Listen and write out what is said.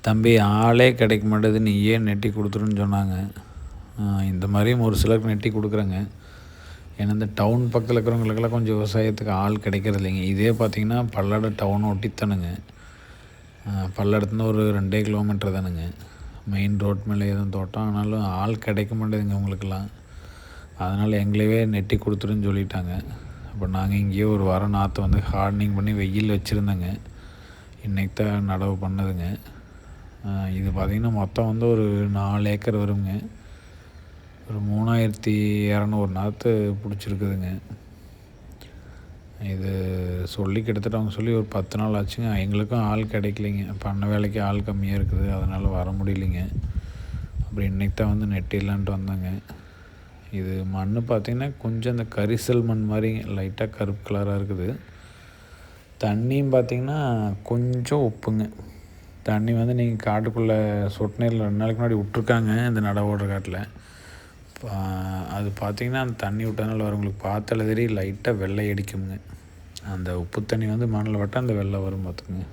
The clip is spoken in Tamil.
தம்பி ஆளே கிடைக்க மாட்டேது, நீயே நெட்டி கொடுத்துருன்னு சொன்னாங்க. இந்த மாதிரியும் ஒரு சிலருக்கு நெட்டி கொடுக்குறேங்க. ஏன்னா இந்த டவுன் பக்கத்தில் இருக்கிறவங்களுக்கெல்லாம் கொஞ்சம் விவசாயத்துக்கு ஆள் கிடைக்கிறது இல்லைங்க. இதே பார்த்திங்கன்னா பல்லடம் டவுன் ஒட்டித்தானுங்க. பல்லடத்துலேருந்து ஒரு 2 கிலோமீட்டர் தானுங்க. மெயின் ரோட் மேலே எதுவும் தோட்டம், ஆனாலும் ஆள் கிடைக்க மாட்டேதுங்க உங்களுக்கெல்லாம். அதனால் எங்களையே நெட்டி கொடுத்துருன்னு சொல்லிட்டாங்க. அப்போ நாங்கள் இங்கேயே ஒரு வாரம் நாற்று வந்து ஹார்டனிங் பண்ணி வெயில் வச்சுருந்தேங்க. இன்றைக்கி தான் நடவு பண்ணதுங்க. இது பார்த்திங்கன்னா மொத்தம் வந்து ஒரு 4 ஏக்கர் வருங்க. ஒரு 3200 நாற்று பிடிச்சிருக்குதுங்க. இது சொல்லி கிட்டத்தட்ட அவங்க சொல்லி ஒரு 10 நாள் ஆச்சுங்க. எங்களுக்கும் ஆள் கிடைக்கலைங்க. பண்ண வேலைக்கு ஆள் கம்மியாக இருக்குது, அதனால் வர முடியலைங்க. அப்புறம் இன்றைக்கி தான் வந்து நெட்டிடலான்ட்டு வந்தேங்க. இது மண் பார்த்திங்கன்னா கொஞ்சம் இந்த கரிசல் மண் மாதிரி லைட்டாக கருப்பு கலராக இருக்குது. தண்ணியும் பார்த்திங்கன்னா கொஞ்சம் உப்புங்க. தண்ணி வந்து நீங்கள் காட்டுக்குள்ளே சொட்டு நீரில் 2 நாளைக்கு முன்னாடி விட்ருக்காங்க இந்த நடவு ஓடுற காட்டில். அது பார்த்திங்கன்னா அந்த தண்ணி விட்டதுனால வரவங்களுக்கு பார்த்தாலே தெரியும் லைட்டாக வெள்ளை அடிக்குங்க. அந்த உப்பு தண்ணி வந்து மண்ணில் விட்டால் அந்த வெள்ளை வரும் பார்த்துக்குங்க.